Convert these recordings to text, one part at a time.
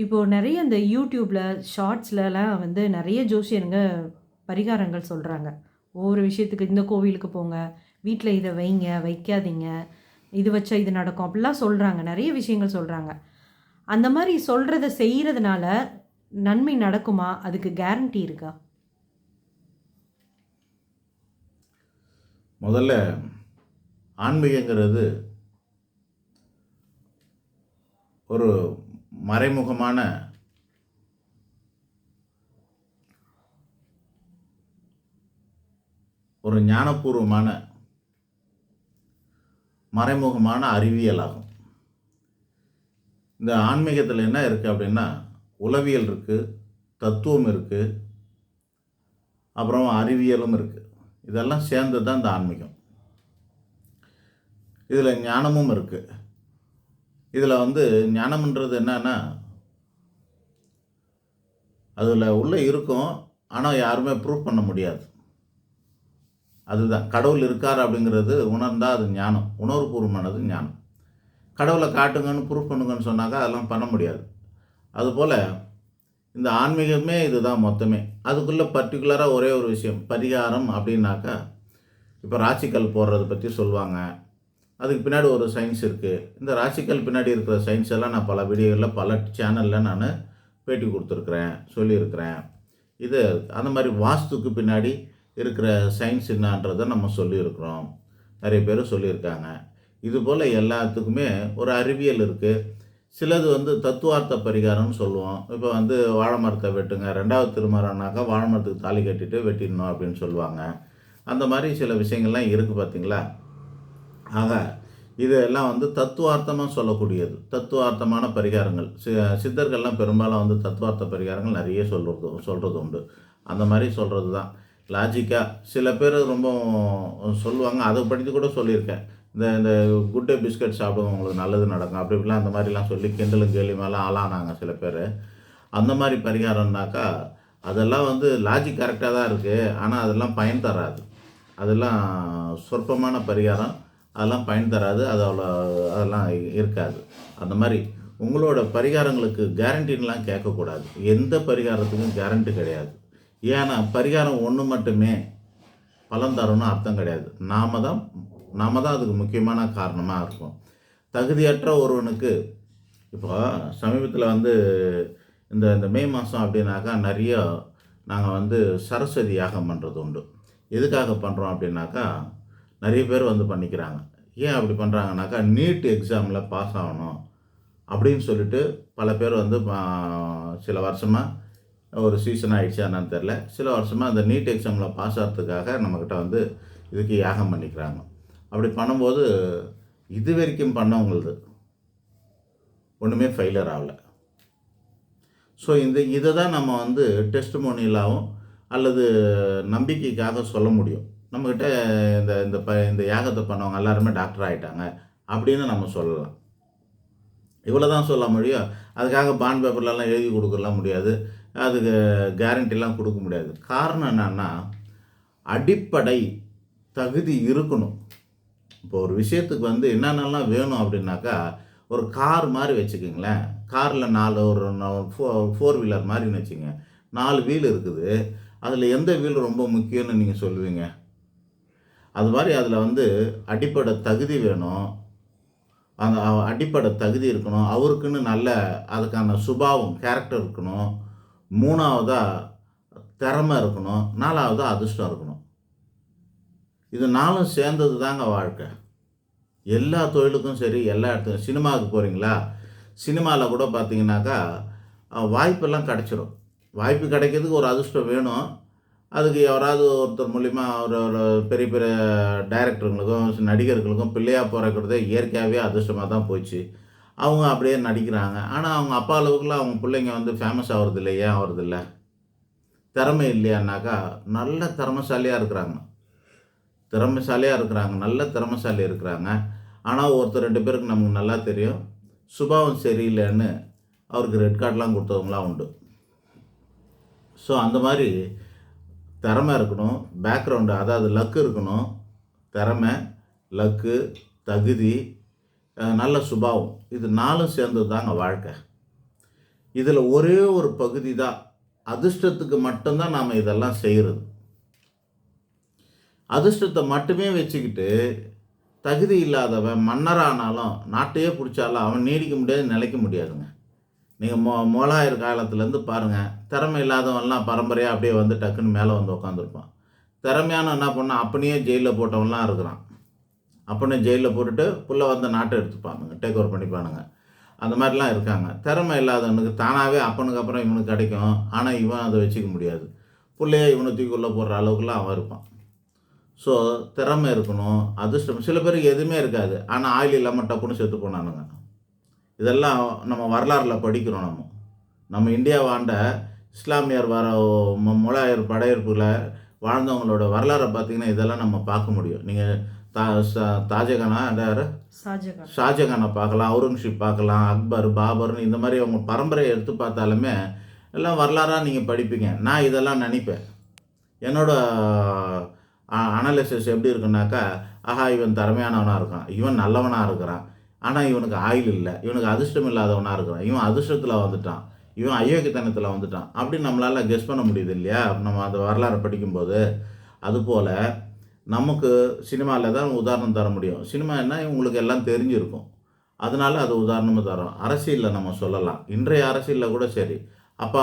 இப்போது நிறைய இந்த யூடியூப்பில் ஷார்ட்ஸ்லலாம் வந்து நிறைய ஜோசியருங்க பரிகாரங்கள் சொல்கிறாங்க. ஒவ்வொரு விஷயத்துக்கு இந்த கோவிலுக்கு போங்க, வீட்டில் இதை வைங்க, வைக்காதீங்க, இது வச்சா இது நடக்கும் அப்படிலாம் சொல்கிறாங்க. நிறைய விஷயங்கள் சொல்கிறாங்க. அந்த மாதிரி சொல்கிறத செய்கிறதுனால நன்மை நடக்குமா? அதுக்கு கேரண்டி இருக்கா? முதல்ல ஆன்மீகங்கிறது ஒரு மறைமுகமான ஒரு ஞானபூர்வமான மறைமுகமான அறிவியல் ஆகும். இந்த ஆன்மீகத்தில் என்ன இருக்குது அப்படின்னா, உளவியல் இருக்குது, தத்துவம் இருக்குது, அப்புறம் அறிவியலும் இருக்குது. இதெல்லாம் சேர்ந்து தான் இந்த ஆன்மீகம். இதில் ஞானமும் இருக்குது. இதில் ஞானம்ன்றது என்னன்னா, அதில் உள்ளே இருக்கும், ஆனால் யாருமே ப்ரூவ் பண்ண முடியாது. அதுதான் கடவுள் இருக்கார் அப்படிங்கிறது உணர்ந்தால் அது ஞானம், உணர்வுபூர்வமானது ஞானம். கடவுளை காட்டுங்கன்னு ப்ரூவ் பண்ணுங்கன்னு சொன்னாக்கா அதெல்லாம் பண்ண முடியாது. அதுபோல் இந்த ஆன்மீகமே இதுதான் மொத்தமே. அதுக்குள்ளே பர்டிகுலராக ஒரே ஒரு விஷயம் பரிகாரம் அப்படின்னாக்கா, இப்போ ராசிக்கல் போடுறத பற்றி சொல்லுவாங்க. அதுக்கு பின்னாடி ஒரு சயின்ஸ் இருக்குது. இந்த ராசிக்கல் பின்னாடி இருக்கிற சயின்ஸ் எல்லாம் நான் பல வீடியோவில் பல சேனலில் நான் பேட்டி கொடுத்துருக்குறேன், சொல்லியிருக்கிறேன். இது அந்த மாதிரி வாஸ்துக்கு பின்னாடி இருக்கிற சயின்ஸ் என்னன்றதை நம்ம சொல்லியிருக்கிறோம், நிறைய பேர் சொல்லியிருக்காங்க. இதுபோல் எல்லாத்துக்குமே ஒரு அறிவியல் இருக்குது. சிலது தத்துவார்த்த பரிகாரம்னு சொல்லுவோம். இப்போ வாழை மரத்தை வெட்டுங்க, 2வது திருமணம்னாக்கா வாழை மரத்துக்கு தாலி கட்டிட்டு வெட்டிடணும் அப்படின்னு சொல்லுவாங்க. அந்த மாதிரி சில விஷயங்கள்லாம் இருக்குது பார்த்தீங்களா. ஆக இதெல்லாம் தத்துவார்த்தமாக சொல்லக்கூடியது, தத்துவார்த்தமான பரிகாரங்கள். சித்தர்கள்லாம் பெரும்பாலும் தத்துவார்த்த பரிகாரங்கள் நிறைய சொல்கிறது உண்டு. அந்த மாதிரி சொல்கிறது தான் லாஜிக்காக. சில பேர் ரொம்ப சொல்லுவாங்க, அதை படித்து கூட சொல்லியிருக்கேன். இந்த குட் டே பிஸ்கட் சாப்பிடுவோம், உங்களுக்கு நல்லது நடக்கும் அப்படி இப்படிலாம் அந்த மாதிரிலாம் சொல்லி கிண்டலும் கேலியுமெல்லாம் ஆளானாங்க சில பேர். அந்த மாதிரி பரிகாரம்னாக்கா அதெல்லாம் லாஜிக் கரெக்டாக தான் இருக்குது, ஆனால் அதெல்லாம் பயன் தராது. அதெல்லாம் சொற்பமான பரிகாரம், அதெல்லாம் பயன் தராது, அதெல்லாம் இருக்காது. அந்த மாதிரி உங்களோட பரிகாரங்களுக்கு கேரண்டின்லாம் கேட்கக்கூடாது. எந்த பரிகாரத்துக்கும் கேரண்டி கிடையாது. ஏன்னா பரிகாரம் ஒன்று மட்டுமே பலன் தரணும்னு அர்த்தம் கிடையாது. நாம தான் அதுக்கு முக்கியமான காரணமாக இருக்கும். தகுதியற்ற ஒருவனுக்கு இப்போ சமீபத்தில் இந்த இந்த மே மாதம் அப்படின்னாக்கா நிறைய நாங்கள் சரஸ்வதி யாகம் பண்ணுறது உண்டு. எதுக்காக பண்ணுறோம் அப்படின்னாக்கா, நிறைய பேர் பண்ணிக்கிறாங்க. ஏன் அப்படி பண்ணுறாங்கனாக்கா, நீட் எக்ஸாமில் பாஸ் ஆகணும் அப்படின்னு சொல்லிட்டு பல பேர் சில வருஷமாக, ஒரு சீசன் ஆகிடுச்சு என்னன்னு தெரில, சில வருஷமாக அந்த நீட் எக்ஸாமில் பாஸ் ஆகிறதுக்காக நம்மக்கிட்ட இதுக்கு யாகம் பண்ணிக்கிறாங்க. அப்படி பண்ணும்போது இது வரைக்கும் பண்ணவங்களது ஒன்றுமே ஃபெயிலியர் ஆகலை. ஸோ இதை தான் நம்ம டெஸ்டிமோனியலாகவும் அல்லது நம்பிக்கைக்காக சொல்ல முடியும். நம்மக்கிட்ட இந்த யாகத்தை பண்ணவங்க எல்லாருமே டாக்டர் ஆகிட்டாங்க அப்படின்னு நம்ம சொல்லலாம். இவ்வளோ தான் சொல்ல முடியும். அதுக்காக பாண்ட் பேப்பர்லலாம் எழுதி கொடுக்கலாம் முடியாது, அதுக்கு கேரண்டிலாம் கொடுக்க முடியாது. காரணம் என்னன்னா, அடிப்படை தகுதி இருக்கணும். இப்போ ஒரு விஷயத்துக்கு என்னென்னலாம் வேணும் அப்படின்னாக்கா, ஒரு கார் மாதிரி வச்சுக்கிங்களேன். காரில் 4 ஒரு 4 வீலர் மாதிரின்னு வச்சுங்க, 4 வீல் இருக்குது. அதில் எந்த வீல் ரொம்ப முக்கியம்னு நீங்கள் சொல்லுவீங்க? அது மாதிரி அதில் அடிப்படை தகுதி வேணும். அந்த அடிப்படை தகுதி இருக்கணும். அவருக்குன்னு நல்ல அதுக்கான சுபாவம், கேரக்டர் இருக்கணும். 3வதாக திறமை இருக்கணும். 4வதாக அதிர்ஷ்டம் இருக்கணும். இது 4ம் சேர்ந்தது தாங்க வாழ்க்கை. எல்லா தொழிலுக்கும் சரி, எல்லா இடத்துக்கும். சினிமாவுக்கு போகிறீங்களா, சினிமாவில் கூட பார்த்தீங்கன்னாக்கா வாய்ப்பெல்லாம் கிடச்சிரும். வாய்ப்பு கிடைக்கிறதுக்கு ஒரு அதிர்ஷ்டம் வேணும். அதுக்கு யாராவது ஒருத்தர் மூலிமா ஒரு பெரிய பெரிய டைரக்டருங்களுக்கும் நடிகர்களுக்கும் பிள்ளையாக பிறக்கிறதே இயற்கையாகவே அதிர்ஷ்டமாக தான் போச்சு. அவங்க அப்படியே நடிக்கிறாங்க. ஆனால் அவங்க அப்பா அளவுக்குலாம் அவங்க பிள்ளைங்க ஃபேமஸ் ஆகிறது இல்லை. ஏன் ஆகிறது இல்லை? திறமை இல்லையானாக்கா, நல்ல திறமைசாலியாக இருக்கிறாங்க, நல்ல திறமைசாலி இருக்கிறாங்க. ஆனால் ஒருத்தர் 2 பேருக்கு நமக்கு நல்லா தெரியும், சுபாவம் சரியில்லைன்னு அவருக்கு ரெட் கார்டெலாம் கொடுத்தவங்களாம் உண்டு. ஸோ அந்த மாதிரி திறமை இருக்கணும், பேக்ரவுண்டு அதாவது லக்கு இருக்கணும். திறமை, லக்கு, தகுதி, நல்ல சுபாவம், இது 4ம் சேர்ந்தது தாங்க வாழ்க்கை. இதில் ஒரே ஒரு பகுதி தான் அதிர்ஷ்டத்துக்கு மட்டும்தான் நாம் இதெல்லாம் செய்கிறது. அதிர்ஷ்டத்தை மட்டுமே வச்சுக்கிட்டு தகுதி இல்லாதவன் மன்னரானாலும் நாட்டையே பிடிச்சாலும் அவன் நீடிக்க முடியாது, நிலைக்க முடியாதுங்க. நீங்கள் மொகலாயர் காலத்துலேருந்து பாருங்கள், திறமை இல்லாதவன்லாம் பரம்பரையாக அப்படியே வந்து டக்குன்னு மேலே வந்து உட்காந்துருப்பான். திறமையான என்ன பண்ணால் அப்பனையே ஜெயிலில் போட்டவன்லாம் இருக்கிறான். அப்பனே ஜெயிலில் போட்டுட்டு புள்ள வந்து நாட்டை எடுத்துப்பானுங்க, டேக் ஓவர் பண்ணிப்பானுங்க. அந்த மாதிரிலாம் இருக்காங்க. திறமை இல்லாதவனுக்கு தானாகவே அப்பனுக்கு அப்புறம் இவனுக்கு கிடைக்கும், ஆனால் இவன் அதை வச்சுக்க முடியாது. பிள்ளையே இவனை தூக்கி உள்ள போடுற அளவுக்குலாம் அவன் இருப்பான். ஸோ திறமை இருக்கணும், அதிர்ஷ்டம். சில பேருக்கு எதுவுமே இருக்காது, ஆனால் ஆயில் இல்லாமல் டப்புன்னு செத்து போனானுங்க. இதெல்லாம் நம்ம வரலாறில் படிக்கிறோம். நம்ம இந்தியா வாழ்ந்த இஸ்லாமியர் முகலாயர் படையெடுப்பில் வாழ்ந்தவங்களோட வரலாறை பார்த்திங்கன்னா இதெல்லாம் நம்ம பார்க்க முடியும். நீங்கள் தாஜகானா யார், ஷாஜகானை பார்க்கலாம், அவுரங்கசீப் பார்க்கலாம், அக்பர், பாபர்னு இந்த மாதிரி அவங்க பரம்பரையை எடுத்து பார்த்தாலுமே எல்லாம் வரலாறாக நீங்கள் படிப்பீங்க. நான் இதெல்லாம் நினைப்பேன். என்னோட அனாலிசிஸ் எப்படி இருக்குன்னாக்கா, ஆஹா இவன் திறமையானவனாக இருக்கான், இவன் நல்லவனாக இருக்கிறான், ஆனால் இவனுக்கு ஆயில் இல்லை, இவனுக்கு அதிர்ஷ்டம் இல்லாதவனாக இருக்கிறான், இவன் அதிர்ஷ்டத்தில் வந்துட்டான், இவன் அயோக்கியத்தனத்தில் வந்துட்டான் அப்படின்னு நம்மளால் கெஸ் பண்ண முடியுது இல்லையா நம்ம அந்த வரலாறை படிக்கும்போது. அதுபோல் நமக்கு சினிமாவில் தான் உதாரணம் தர முடியும். சினிமா என்ன உங்களுக்கு எல்லாம் தெரிஞ்சிருக்கும், அதனால் அது உதாரணமாக தரோம். அரசியலில் நம்ம சொல்லலாம், இன்றைய அரசியலில் கூட சரி, அப்பா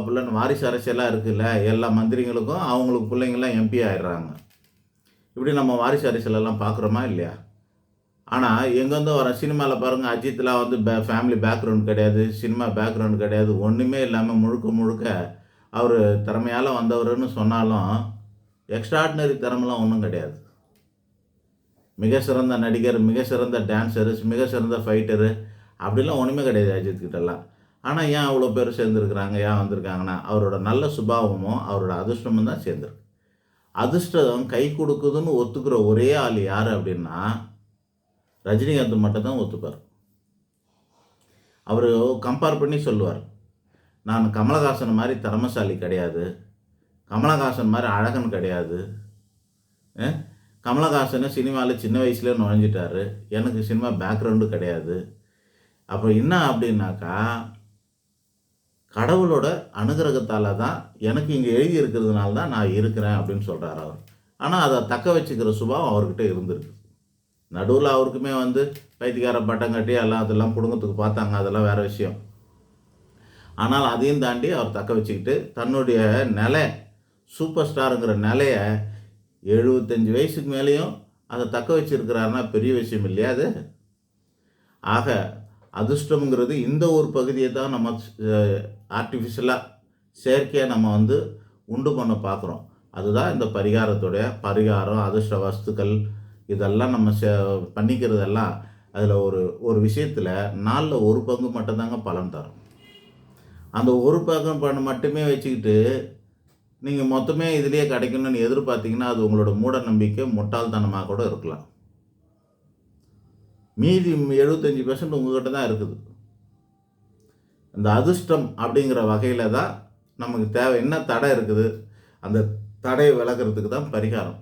புள்ளன்னு வாரிசு அரசியலாக இருக்குல்ல, எல்லா மந்திரிங்களுக்கும் அவங்களுக்கு பிள்ளைங்கள்லாம் எம்பி ஆயிடுறாங்க. இப்படி நம்ம வாரிசு அரசியலெல்லாம் பார்க்குறோமா இல்லையா? ஆனால் எங்கேருந்தோ வர சினிமாவில் பாருங்கள், அஜித்லாம் வந்து ஃபேமிலி பேக்ரவுண்ட் கிடையாது, சினிமா பேக்ரவுண்ட் கிடையாது, ஒன்றுமே இல்லாமல் முழுக்க அவர் திறமையால் வந்தவர்னு சொன்னாலும் எக்ஸ்ட்ராடினரி திறமெல்லாம் ஒன்றும் கிடையாது. மிக சிறந்த நடிகர், மிக சிறந்த டான்ஸரு, மிக சிறந்த ஃபைட்டரு அப்படிலாம் ஒன்றுமே கிடையாது அஜித்கிட்டலாம். ஆனால் ஏன் அவ்வளோ பேர் சேர்ந்துருக்குறாங்க, ஏன் வந்திருக்காங்கன்னா அவரோட நல்ல சுபாவமும் அவரோட அதிர்ஷ்டமும் தான் சேர்ந்துருக்கு. அதிர்ஷ்டம் கை கொடுக்குதுன்னு ஒத்துக்கிற ஒரே ஆள் யார் அப்படின்னா ரஜினிகாந்த் மட்டும்தான் ஒத்துப்பார். அவர் கம்பேர் பண்ணி சொல்லுவார், நான் கமலஹாசன் மாதிரி திறமைசாலி கிடையாது, கமலஹாசன் மாதிரி அழகன் கிடையாது, கமலஹாசனை சினிமாவில் சின்ன வயசுலேயே நுழைஞ்சிட்டாரு, எனக்கு சினிமா பேக்ரவுண்டு கிடையாது. அப்போ என்ன அப்படின்னாக்கா கடவுளோட அனுகிரகத்தால் தான் எனக்கு இங்கே எழுதி இருக்கிறதுனால தான் நான் இருக்கிறேன் அப்படின்னு சொல்கிறார் அவர். ஆனால் அதை தக்க வச்சுக்கிற சுபாவம் அவர்கிட்ட இருந்திருக்கு. நடுவில் அவருக்குமே வந்து பைத்தியக்கார பட்டம் கட்டி எல்லாம் அதெல்லாம் பிடுங்கத்துக்கு பார்த்தாங்க, அதெல்லாம் வேறு விஷயம். ஆனால் அதையும் தாண்டி அவர் தக்க வச்சுக்கிட்டு தன்னுடைய நிலை, சூப்பர் ஸ்டாருங்கிற நிலையை 75 வயசுக்கு மேலேயும் அதை தக்க வச்சுருக்கிறாருன்னா பெரிய விஷயம் இல்லையா அது? ஆக அதிர்ஷ்டம்ங்கிறது இந்த ஒரு பகுதியை தான் நம்ம ஆர்டிஃபிஷியலாக செயற்கையாக நம்ம வந்து உண்டு பண்ண பார்க்குறோம். அதுதான் இந்த பரிகாரம், அதிர்ஷ்ட வஸ்துக்கள் இதெல்லாம் நம்ம பண்ணிக்கிறதெல்லாம் அதில் ஒரு விஷயத்தில் 4/1 பங்கு மட்டும்தாங்க பலன் தரும். அந்த ஒரு பங்கு மட்டுமே வச்சுக்கிட்டு நீங்கள் மொத்தமே இதுலேயே கிடைக்கணும்னு எதிர்பார்த்தீங்கன்னா அது உங்களோட மூட நம்பிக்கை, முட்டாள்தனமாக கூட இருக்கலாம். மீதி 75% உங்கள்கிட்ட தான் இருக்குது. இந்த அதிர்ஷ்டம் அப்படிங்கிற வகையில் தான் நமக்கு தேவை. என்ன தடை இருக்குது, அந்த தடையை விலகிறதுக்கு தான் பரிகாரம்,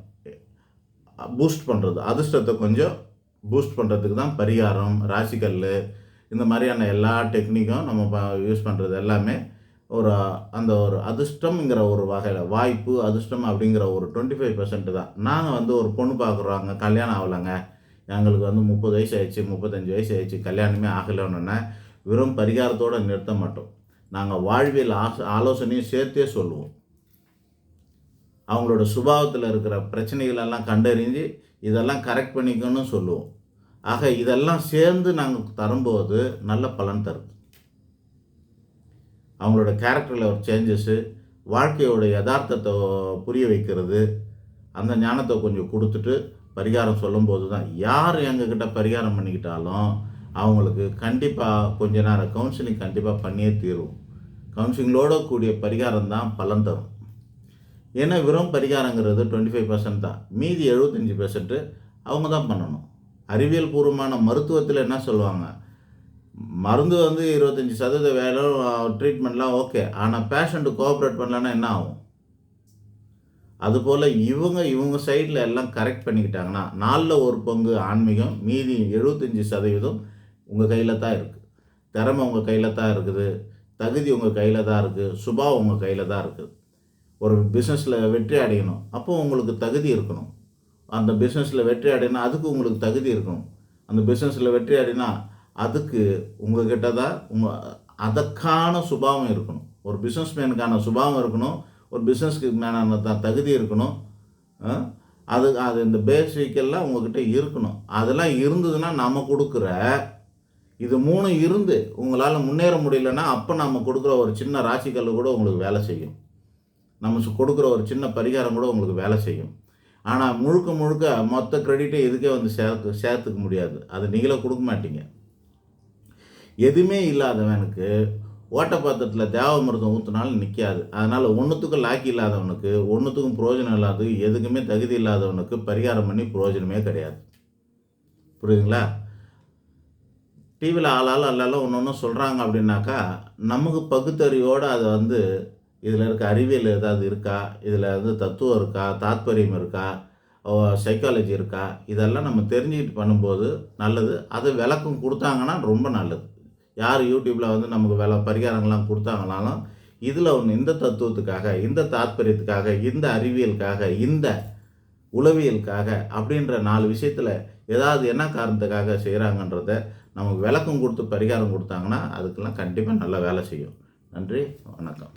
பூஸ்ட் பண்ணுறது. அதிர்ஷ்டத்தை கொஞ்சம் பூஸ்ட் பண்ணுறதுக்கு தான் பரிகாரம், ராசிக்கல், இந்த மாதிரியான எல்லா டெக்னிக்கும் நம்ம யூஸ் பண்ணுறது எல்லாமே அந்த ஒரு அதிர்ஷ்டம்ங்கிற ஒரு வகையில் வாய்ப்பு, அதிர்ஷ்டம் அப்படிங்கிற ஒரு 25% தான். நாங்கள் வந்து ஒரு பொண்ணு பார்க்குறோங்க, கல்யாணம் ஆகலைங்க, எங்களுக்கு வந்து 30 வயசு ஆயிடுச்சு, 35 வயசு ஆயிடுச்சு, கல்யாணமே ஆகலைன்னா வெறும் பரிகாரத்தோடு நிறுத்த மாட்டோம். நாங்கள் வாழ்வியல் ஆலோசனையும் சேர்த்தே சொல்லுவோம். அவங்களோட சுபாவத்தில் இருக்கிற பிரச்சனைகளெல்லாம் கண்டறிஞ்சு இதெல்லாம் கரெக்ட் பண்ணிக்கணும்னு சொல்லுவோம். ஆக இதெல்லாம் சேர்ந்து நாங்கள் தரும்போது நல்ல பலன் தருது. அவங்களோட கேரக்டரில் ஒரு சேஞ்சஸ்ஸு, வாழ்க்கையோட யதார்த்தத்தை புரிய வைக்கிறது, அந்த ஞானத்தை கொஞ்சம் கொடுத்துட்டு பரிகாரம் சொல்லும்போது தான் யார் எங்ககிட்ட பரிகாரம் பண்ணிக்கிட்டாலும் அவங்களுக்கு கண்டிப்பாக கொஞ்ச நேரம் கவுன்சிலிங் கண்டிப்பாக பண்ணியே தீரும். கவுன்சிலிங்களோட கூடிய பரிகாரம் தான் பலன் தரும். ஏன்னா வெறும் பரிகாரங்கிறது 25% தான், மீதி 75% அவங்க தான் பண்ணணும். அறிவியல் பூர்வமான மருத்துவத்தில் என்ன சொல்லுவாங்க, மருந்து வந்து 25% வேலை, ட்ரீட்மெண்ட்லாம் ஓகே, ஆனால் பேஷண்ட்டு கோஆப்ரேட் பண்ணலன்னா என்ன ஆகும்? அதுபோல் இவங்க சைடில் எல்லாம் கரெக்ட் பண்ணிக்கிட்டாங்கன்னா 4/1 பங்கு ஆன்மீகம், மீதி 75% உங்கள் கையில் தான் இருக்குது. திறமை உங்கள் கையில் தான் இருக்குது. தகுதி உங்கள் கையில் தான் இருக்குது, சுபாவம் உங்கள் கையில் தான் இருக்குது. ஒரு பிஸ்னஸில் வெற்றி அடையணும், அப்போ உங்களுக்கு தகுதி இருக்கணும். அந்த பிஸ்னஸில் வெற்றி அடையணும், அதுக்கு உங்களுக்கு தகுதி இருக்கணும். அந்த பிஸ்னஸில் வெற்றி அடையினா அதுக்கு உங்கள்கிட்ட தான் அதற்கான சுபாவம் இருக்கணும். ஒரு பிஸ்னஸ்மேனுக்கான சுபாவம் இருக்கணும், ஒரு பிஸ்னஸ்க்கு மேனான தகுதி இருக்கணும். அது இந்த பேசிக்கெல்லாம் உங்கள்கிட்ட இருக்கணும். அதெல்லாம் இருந்ததுன்னா நம்ம கொடுக்குற இது 3 இருந்து உங்களால் முன்னேற முடியலன்னா, அப்போ நம்ம கொடுக்குற ஒரு சின்ன ராசிக்கல் கூட உங்களுக்கு வேலை செய்யும். நம்ம கொடுக்குற ஒரு சின்ன பரிகாரம் கூட உங்களுக்கு வேலை செய்யும். ஆனால் முழுக்க முழுக்க மொத்த கிரெடிட்டை இதுக்கே வந்து சேர்த்துக்க முடியாது. அது நீங்களே கொடுக்க மாட்டீங்க. எதுவுமே இல்லாதவனுக்கு ஓட்டப்பாத்திரத்தில் தேவாமிர்தம் ஊற்றினாலும் நிற்காது. அதனால் ஒன்றுத்துக்கும் லாக்கி இல்லாதவனுக்கு, ஒன்றுத்துக்கும் பிரயோஜனம் இல்லாத, எதுக்குமே தகுதி இல்லாதவனுக்கு பரிகாரம் பண்ணி பிரயோஜனமே கிடையாது. புரியுதுங்களா? டிவியில் ஆளாலும் ஒன்று சொல்கிறாங்க அப்படின்னாக்கா, நமக்கு பகுத்தறிவோடு அதை வந்து இதில் இருக்க அறிவியல் ஏதாவது இருக்கா, இதில் வந்து தத்துவம் இருக்கா, தாத்பரியம் இருக்கா, சைக்காலஜி இருக்கா, இதெல்லாம் நம்ம தெரிஞ்சுக்கிட்டு பண்ணும்போது நல்லது. அதை விளக்கம் கொடுத்தாங்கன்னா ரொம்ப நல்லது. யார் யூடியூப்பில் வந்து நமக்கு பரிகாரங்கள்லாம் கொடுத்தாங்கனாலும், இதில் ஒன்று இந்த தத்துவத்துக்காக, இந்த தாத்பரியத்துக்காக, இந்த அறிவியலுக்காக, இந்த உளவியலுக்காக அப்படின்ற 4 விஷயத்தில் ஏதாவது என்ன காரணத்துக்காக செய்கிறாங்கன்றத நமக்கு விளக்கம் கொடுத்து பரிகாரம் கொடுத்தாங்கன்னா அதுக்கெல்லாம் கண்டிப்பாக நல்லா வேலை செய்யும். நன்றி, வணக்கம்.